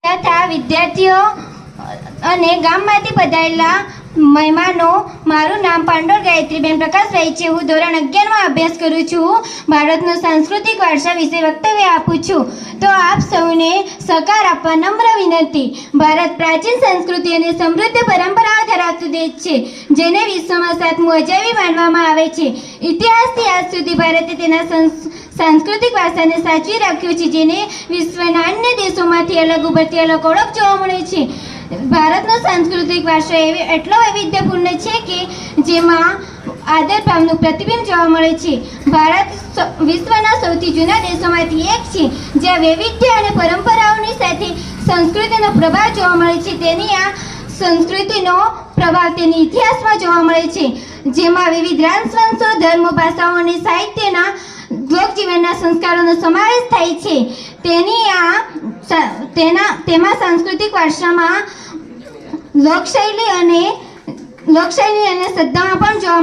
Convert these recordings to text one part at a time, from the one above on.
તથા વિદ્યાર્થીઓ અને ગામમાંથી પધારેલા મહેમાનો, મારું નામ પાંડોળ ગાયત્રીબેન પ્રકાશભાઈ છે. હું ધોરણ 11માં અભ્યાસ કરું છું. ભારતનો સાંસ્કૃતિક વારસા વિશે વક્તવ્ય આપું છું. તો આપ સૌને સહકાર આપવા નમ્ર વિનંતી. ભારત પ્રાચીન સંસ્કૃતિ અને સમૃદ્ધ પરંપરાઓ ધરાવતો દેશ છે, જેને વિશ્વમાં 7મું અજાયબી માનવામાં આવે છે. ઇતિહાસથી આજ સુધી ભારતે તેના સાંસ્કૃતિક વારસાને સાચવી રાખ્યો છે, જેને વિશ્વના અન્ય દેશોમાંથી અલગ ઉભરતી અલગ ઓળખ જોવા મળે છે. ભારતનો સાંસ્કૃતિક વારસો એટલો વૈવિધ્યપૂર્ણ છે કે જેમાં આદર ભાવનું પ્રતિબિંબ જોવા મળે છે. ભારત વિશ્વના સૌથી જૂના દેશોમાંથી એક છે, જ્યાં વૈવિધ્ય અને પરંપરાઓની સાથે સંસ્કૃતિનો પ્રભાવ જોવા મળે છે. તેની આ સંસ્કૃતિનો પ્રભાવ તેની ઇતિહાસમાં જોવા મળે છે, જેમાં વિવિધ રાજવંશો, ધર્મો, ભાષાઓ અને સાહિત્યના લોકજીવનના સંસ્કારોનો સમાવેશ થાય છે. તેમાં સાંસ્કૃતિક વારસામાં લોકશૈલી અને શ્રદ્ધામાં પણ જોવા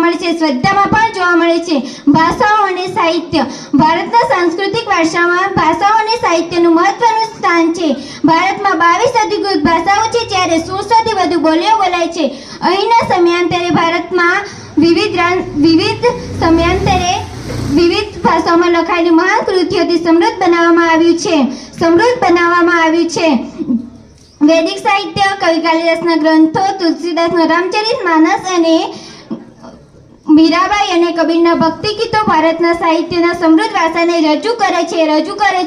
મળે છે. ભાષાઓ અને સાહિત્ય. ભારતના સાંસ્કૃતિક વારસામાં ભાષાઓ અને સાહિત્યનું મહત્વનું સ્થાન છે. ભારતમાં 22 અધિકૃત ભાષાઓ છે, જ્યારે 1600થી વધુ બોલીઓ બોલાય છે. અહીંના સમયાંતરે ભારતમાં વિવિધ ભાષાઓમાં લખાયેલી મહાન કૃતિઓથી સમૃદ્ધ બનાવવામાં આવ્યું છે. વૈદિક સાહિત્ય, કવિ કાલિદાસના ગ્રંથો, તુલસીદાસનો રામચરિતમાનસ અને મીરાબાઈ અને કબીરના ભક્તિ ગીતો ભારતના સાહિત્યના સમૃદ્ધ વારસાને રજૂ કરે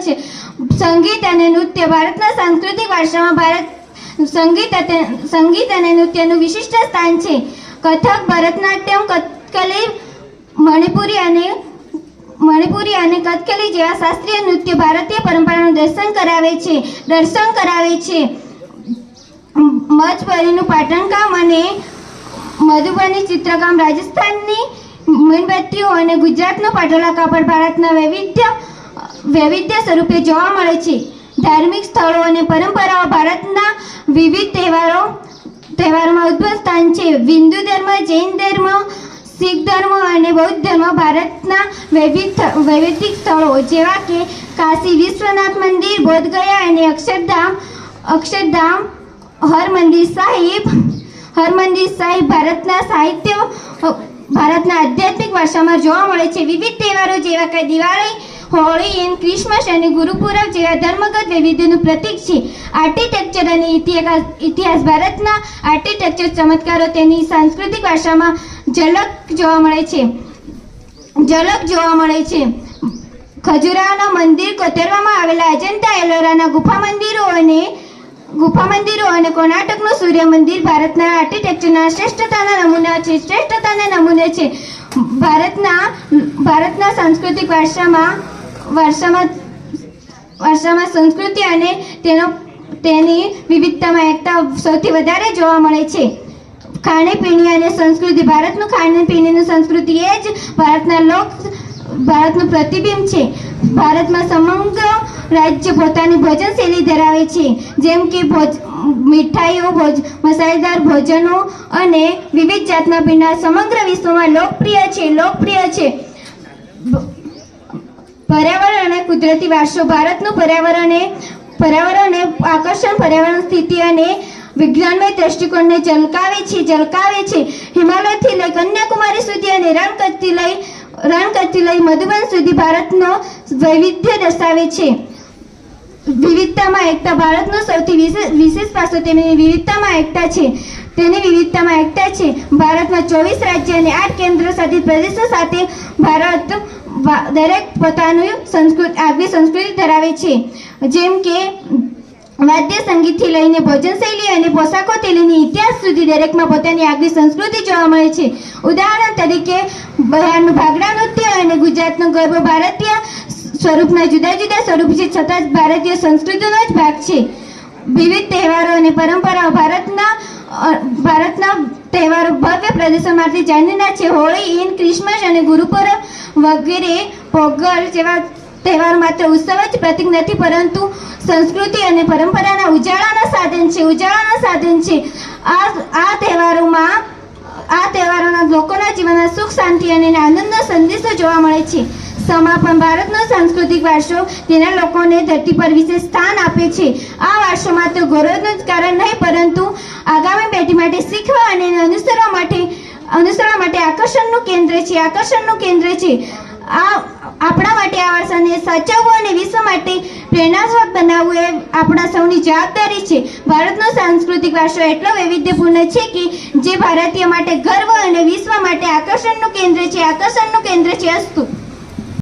છે. સંગીત અને નૃત્ય. ભારતના સાંસ્કૃતિક વારસામાં સંગીત અને નૃત્યનું વિશિષ્ટ સ્થાન છે. કથક, ભરતનાટ્યમ, કથકલી, મણિપુરી અને કથકલી જેવા શાસ્ત્રીય નૃત્ય ભારતીય પરંપરાનું દર્શન કરાવે છે. મચપરીનું પાટણકામ અને મધુબની ચિત્રકામ, રાજસ્થાનની મીણબત્તીઓ અને ગુજરાતનું પાટોળા કાપડ ભારતના વૈવિધ્ય સ્વરૂપે જોવા મળે છે. ધાર્મિક સ્થળો અને પરંપરાઓ. ભારતના વિવિધ તહેવારોમાં ઉદ્ભવ સ્થાન છે. હિન્દુ ધર્મ, જૈન ધર્મ, શીખ ધર્મ અને બૌદ્ધ ધર્મ ભારતના વૈવિધિક સ્થળો જેવા કે કાશી વિશ્વનાથ મંદિર, બોધગયા અને અક્ષરધામ, હરમંદિર સાહિબ ભારતના આધ્યાત્મિક વારસામાં જોવા મળે છે. વિવિધ તહેવારો જેવા કે દિવાળી, હોળી અને ક્રિસમસ અને ગુરુપુરબ જેવા ધર્મગત વૈવિધ્યનું પ્રતીક છે. આર્કિટેક્ચર અને ઇતિહાસ. ભારતના આર્કિટેક્ચર ચમત્કારો તેની સાંસ્કૃતિક ભાષામાં ઝલક જોવા મળે છે. ખજુરાહોના મંદિર, કોતરવામાં આવેલા અજંતા એલોરાના ગુફા મંદિરો અને કર્ણાટકનું સૂર્ય મંદિર ભારતના આર્કિટેક્ચરના શ્રેષ્ઠતાના નમૂના છે. ભારતના સાંસ્કૃતિક વારસામાં સંસ્કૃતિ અને તેની વિવિધતામાં એકતા સૌથી વધારે જોવા મળે છે. ખાણીપીણી અને સંસ્કૃતિ. ભારતનું ખાણીપીણીનું સંસ્કૃતિ એ જ ભારતનું પ્રતિબિંબ છે. ભારતમાં સમગ્ર રાજ્ય પોતાની ભોજનશૈલી ધરાવે છે, જેમ કે મીઠાઈઓ, મસાલેદાર ભોજનો અને વિવિધ જાતના પીણા સમગ્ર વિશ્વમાં લોકપ્રિય છે. પર્યાવરણ અને કુદરતી વારસો. ભારતનું પર્યાવરણ આકર્ષણ પર્યાવરણ સ્થિતિ અને વિજ્ઞાનમય દ્રષ્ટિકોણને ઝલકાવે છે. હિમાલયથી લઈ કન્યાકુમારી સુધી અને રણકચ્છથી લઈ મધુબન સુધી ભારતનો વૈવિધ્ય દર્શાવે છે. વિવિધતામાં એકતા. ભારતનો સૌથી વિશેષ પાસો તેની વિવિધતામાં એકતા છે. ભારતમાં 24 રાજ્ય અને 8 કેન્દ્ર શાસિત પ્રદેશો સાથે ભારત દરેક પોતાની આગવી સંસ્કૃતિ ધરાવે છે, જેમ કે વાદ્ય સંગીતથી લઈને ભોજનશૈલી અને પોશાકોથી લઈને ઇતિહાસ સુધી દરેકમાં પોતાની આગવી સંસ્કૃતિ જોવા મળે છે. ઉદાહરણ તરીકે બિહારનું ભાંગડા નૃત્ય અને ગુજરાતનો ગરબો ભારતીય સ્વરૂપના જુદા જુદા સ્વરૂપ છે, છતાં ભારતીય સંસ્કૃતિનો જ ભાગ છે. વિવિધ તહેવારો અને પરંપરાઓ. ભારતના તહેવારો ભવ્ય પ્રદર્શનમાંથી જાણીતા છે. હોળી, ઈદ, ક્રિસમસ અને ગુરુપુરબ વગેરે પોંગલ જેવા તહેવાર માત્ર ઉત્સવ જ પ્રતીક નથી, પરંતુ સંસ્કૃતિ અને પરંપરાના ઉજાળાના સાધન છે. આ તહેવારોના લોકોના જીવનમાં સુખ, શાંતિ અને આનંદનો સંદેશો જોવા મળે છે. સમાપન ભારતનો સાંસ્કૃતિક વારસો તેના લોકોને ધરતી પર વિશેષ સ્થાન આપે છે. આ વારસો માત્ર ગૌરવનું જ કારણ નહીં, પરંતુ આગામી પેઢી માટે શીખવા અને અનુસરવા માટે આકર્ષણનું કેન્દ્ર છે. આપણા માટે આ વારસાને સાચવવું અને વિશ્વ માટે પ્રેરણાસ્પદ બનાવવું એ આપણા સૌની જવાબદારી છે. ભારતનો સાંસ્કૃતિક વારસો એટલો વૈવિધ્યપૂર્ણ છે કે જે ભારતીય માટે ગર્વ અને વિશ્વ માટે આકર્ષણનું કેન્દ્ર છે. અસ્તુ.